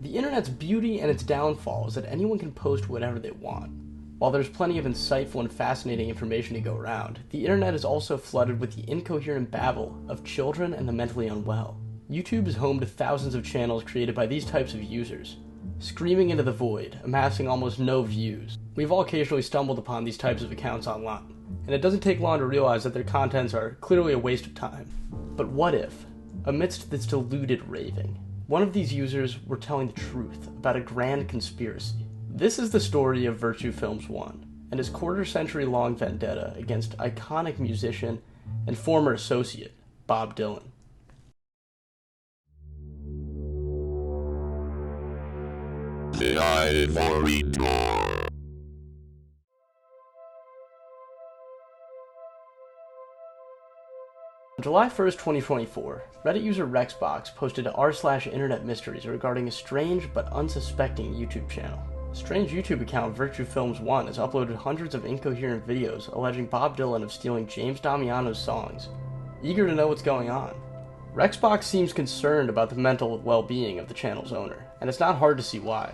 The internet's beauty and its downfall is that anyone can post whatever they want. While there's plenty of insightful and fascinating information to go around, the internet is also flooded with the incoherent babble of children and the mentally unwell. YouTube is home to thousands of channels created by these types of users, screaming into the void, amassing almost no views. We've all occasionally stumbled upon these types of accounts online, and it doesn't take long to realize that their contents are clearly a waste of time. But what if, amidst this deluded raving, one of these users were telling the truth about a grand conspiracy? This is the story of Virtue Films 1 and his quarter-century-long vendetta against iconic musician and former associate, Bob Dylan. The Ivory Door. On July 1st, 2024, Reddit user Rexbox posted r/internet mysteries regarding a strange but unsuspecting YouTube channel. A strange YouTube account, Virtue Films 1, has uploaded hundreds of incoherent videos alleging Bob Dylan of stealing James Damiano's songs, eager to know what's going on. Rexbox seems concerned about the mental well-being of the channel's owner, and it's not hard to see why.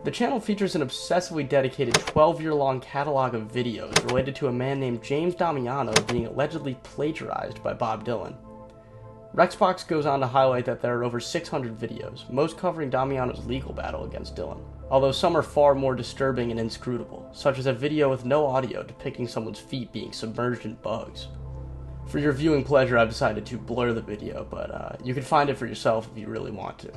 The channel features an obsessively dedicated 12-year-long catalog of videos related to a man named James Damiano being allegedly plagiarized by Bob Dylan. Rexbox goes on to highlight that there are over 600 videos, most covering Damiano's legal battle against Dylan, although some are far more disturbing and inscrutable, such as a video with no audio depicting someone's feet being submerged in bugs. For your viewing pleasure, I've decided to blur the video, but you can find it for yourself if you really want to.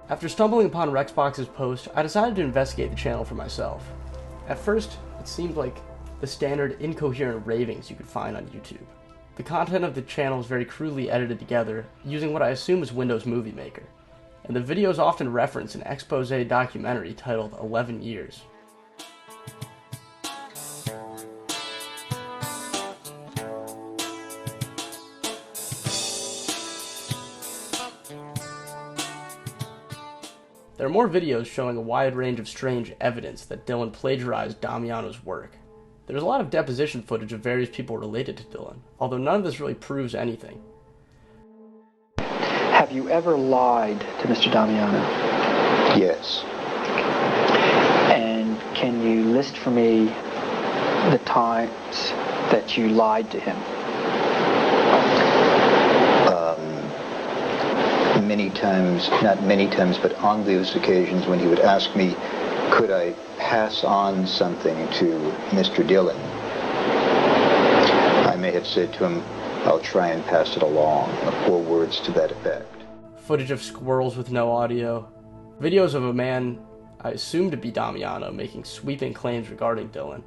After stumbling upon Rexbox's post, I decided to investigate the channel for myself. At first, it seemed like the standard incoherent ravings you could find on YouTube. The content of the channel is very crudely edited together, using what I assume is Windows Movie Maker, and the videos often reference an expose documentary titled 11 Years. There are more videos showing a wide range of strange evidence that Dylan plagiarized Damiano's work. There's a lot of deposition footage of various people related to Dylan, although none of this really proves anything. Have you ever lied to Mr. Damiano? Yes. And can you list for me the times that you lied to him? Many times, not many times, but on those occasions when he would ask me, could I pass on something to Mr. Dylan? I may have said to him, I'll try and pass it along, or words to that effect. Footage of squirrels with no audio. Videos of a man I assume to be Damiano making sweeping claims regarding Dylan,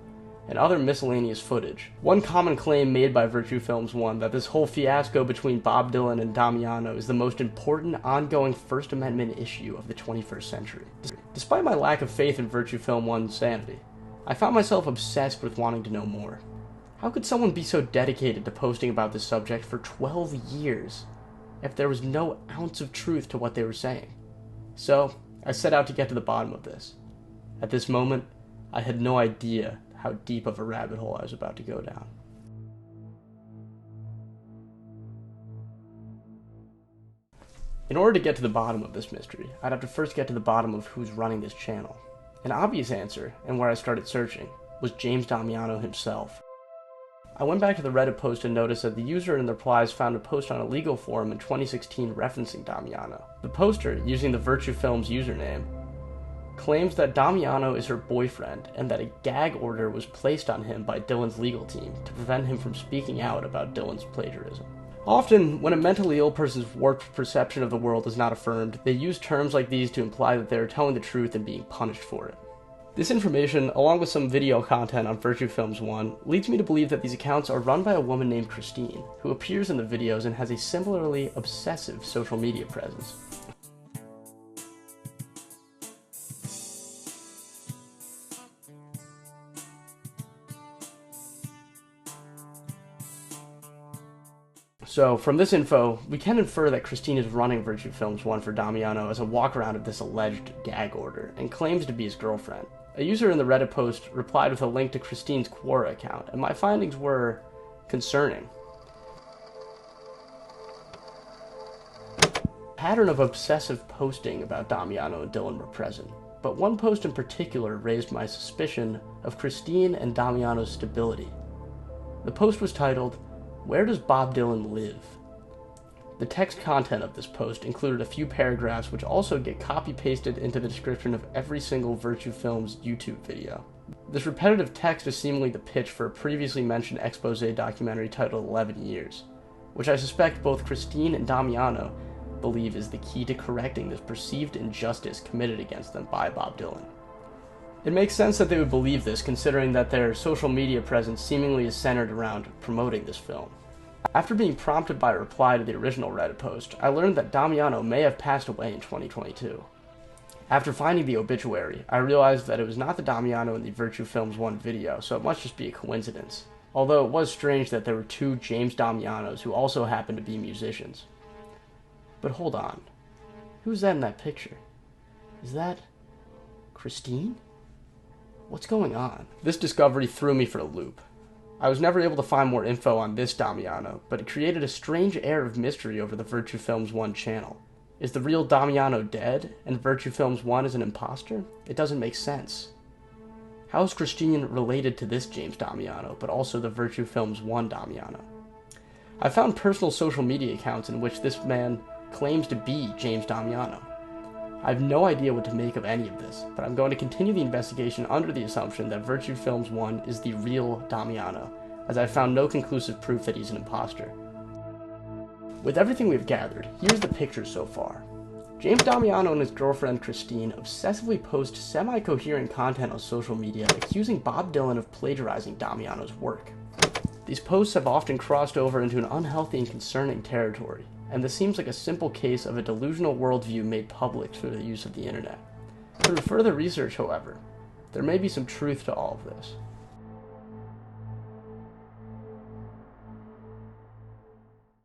and other miscellaneous footage. One common claim made by Virtue Films 1 that this whole fiasco between Bob Dylan and Damiano is the most important ongoing First Amendment issue of the 21st century. Despite my lack of faith in Virtue Film 1's sanity, I found myself obsessed with wanting to know more. How could someone be so dedicated to posting about this subject for 12 years if there was no ounce of truth to what they were saying? So, I set out to get to the bottom of this. At this moment, I had no idea how deep of a rabbit hole I was about to go down. In order to get to the bottom of this mystery, I'd have to first get to the bottom of who's running this channel. An obvious answer, and where I started searching, was James Damiano himself. I went back to the Reddit post and noticed that the user in the replies found a post on a legal forum in 2016 referencing Damiano. The poster, using the Virtue Films username, claims that Damiano is her boyfriend and that a gag order was placed on him by Dylan's legal team to prevent him from speaking out about Dylan's plagiarism. Often, when a mentally ill person's warped perception of the world is not affirmed, they use terms like these to imply that they are telling the truth and being punished for it. This information, along with some video content on Virtue Films 1, leads me to believe that these accounts are run by a woman named Christine, who appears in the videos and has a similarly obsessive social media presence. So from this info, we can infer that Christine is running Virtue Films 1 for Damiano as a walk-around of this alleged gag order, and claims to be his girlfriend. A user in the Reddit post replied with a link to Christine's Quora account, and my findings were concerning. A pattern of obsessive posting about Damiano and Dylan were present, but one post in particular raised my suspicion of Christine and Damiano's stability. The post was titled, "Where does Bob Dylan live?" The text content of this post included a few paragraphs which also get copy-pasted into the description of every single Virtue Films YouTube video. This repetitive text is seemingly the pitch for a previously mentioned expose documentary titled 11 Years, which I suspect both Christine and Damiano believe is the key to correcting this perceived injustice committed against them by Bob Dylan. It makes sense that they would believe this, considering that their social media presence seemingly is centered around promoting this film. After being prompted by a reply to the original Reddit post, I learned that Damiano may have passed away in 2022. After finding the obituary, I realized that it was not the Damiano in the Virtue Films 1 video, so it must just be a coincidence. Although it was strange that there were two James Damianos who also happened to be musicians. But hold on. Who's that in that picture? Is that Christine? What's going on? This discovery threw me for a loop. I was never able to find more info on this Damiano, but it created a strange air of mystery over the Virtue Films 1 channel. Is the real Damiano dead, and Virtue Films 1 is an imposter? It doesn't make sense. How is Christine related to this James Damiano, but also the Virtue Films 1 Damiano? I found personal social media accounts in which this man claims to be James Damiano. I have no idea what to make of any of this, but I'm going to continue the investigation under the assumption that Virtue Films 1 is the real Damiano, as I found no conclusive proof that he's an imposter. With everything we've gathered, here's the picture so far. James Damiano and his girlfriend Christine obsessively post semi-coherent content on social media accusing Bob Dylan of plagiarizing Damiano's work. These posts have often crossed over into an unhealthy and concerning territory, and this seems like a simple case of a delusional worldview made public through the use of the internet. Through further research, however, there may be some truth to all of this.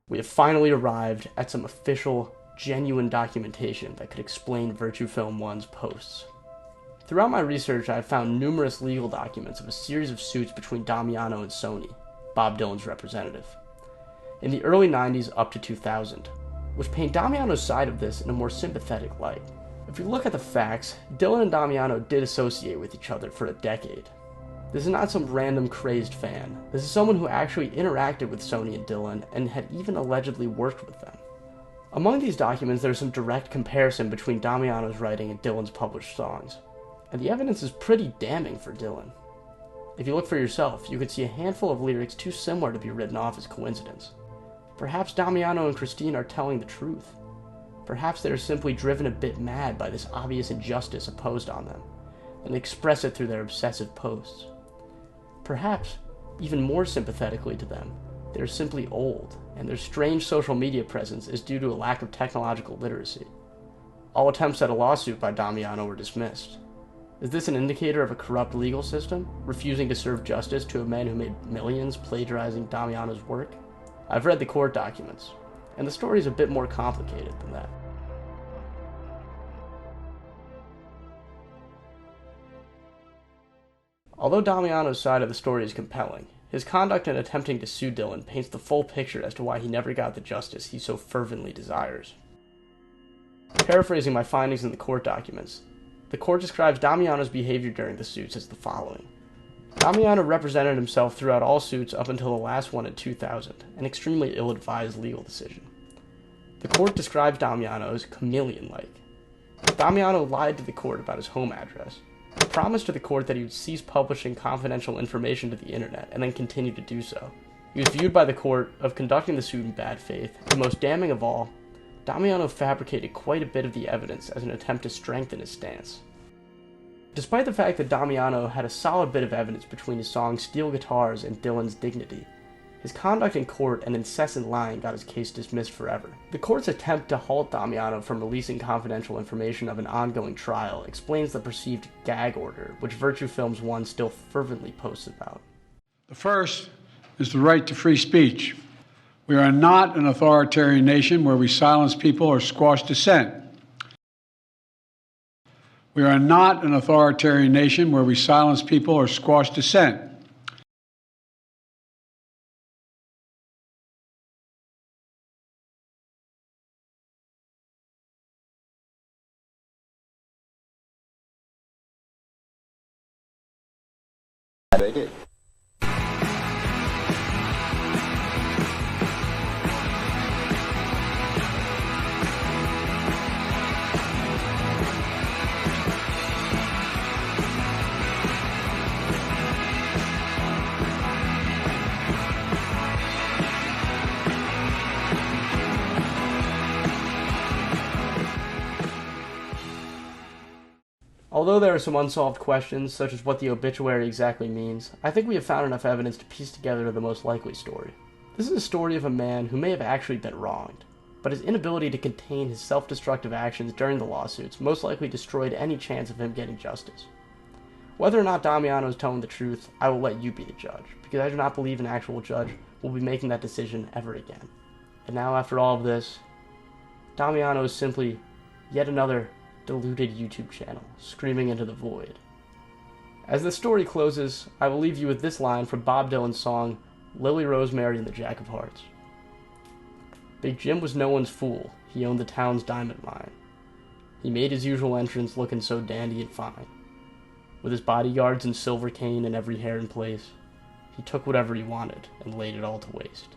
We have finally arrived at some official, genuine documentation that could explain Virtue Film 1's posts. Throughout my research, I have found numerous legal documents of a series of suits between Damiano and Sony, Bob Dylan's representative, in the early 90s up to 2000, which paint Damiano's side of this in a more sympathetic light. If you look at the facts, Dylan and Damiano did associate with each other for a decade. This is not some random crazed fan. This is someone who actually interacted with Sony and Dylan and had even allegedly worked with them. Among these documents, there's some direct comparison between Damiano's writing and Dylan's published songs, and the evidence is pretty damning for Dylan. If you look for yourself, you can see a handful of lyrics too similar to be written off as coincidence. Perhaps Damiano and Christine are telling the truth. Perhaps they are simply driven a bit mad by this obvious injustice opposed on them, and express it through their obsessive posts. Perhaps, even more sympathetically to them, they are simply old, and their strange social media presence is due to a lack of technological literacy. All attempts at a lawsuit by Damiano were dismissed. Is this an indicator of a corrupt legal system, refusing to serve justice to a man who made millions plagiarizing Damiano's work? I've read the court documents, and the story is a bit more complicated than that. Although Damiano's side of the story is compelling, his conduct in attempting to sue Dylan paints the full picture as to why he never got the justice he so fervently desires. Paraphrasing my findings in the court documents, the court describes Damiano's behavior during the suits as the following. Damiano represented himself throughout all suits up until the last one in 2000, an extremely ill-advised legal decision. The court describes Damiano as chameleon-like. Damiano lied to the court about his home address, promised to the court that he would cease publishing confidential information to the internet, and then continue to do so. He was viewed by the court of conducting the suit in bad faith, and most damning of all, Damiano fabricated quite a bit of the evidence as an attempt to strengthen his stance. Despite the fact that Damiano had a solid bit of evidence between his song Steel Guitars and Dylan's Dignity, his conduct in court and incessant lying got his case dismissed forever. The court's attempt to halt Damiano from releasing confidential information of an ongoing trial explains the perceived gag order, which Virtue Films 1 still fervently posts about. The first is the right to free speech. We are not an authoritarian nation where we silence people or squash dissent. We are not an authoritarian nation where we silence people or squash dissent. I did. Although there are some unsolved questions, such as what the obituary exactly means, I think we have found enough evidence to piece together the most likely story. This is a story of a man who may have actually been wronged, but his inability to contain his self-destructive actions during the lawsuits most likely destroyed any chance of him getting justice. Whether or not Damiano is telling the truth, I will let you be the judge, because I do not believe an actual judge will be making that decision ever again. And now, after all of this, Damiano is simply yet another deluded YouTube channel, screaming into the void. As the story closes, I will leave you with this line from Bob Dylan's song, Lily Rosemary and the Jack of Hearts. Big Jim was no one's fool, he owned the town's diamond mine. He made his usual entrance looking so dandy and fine. With his bodyguards and silver cane and every hair in place, he took whatever he wanted and laid it all to waste.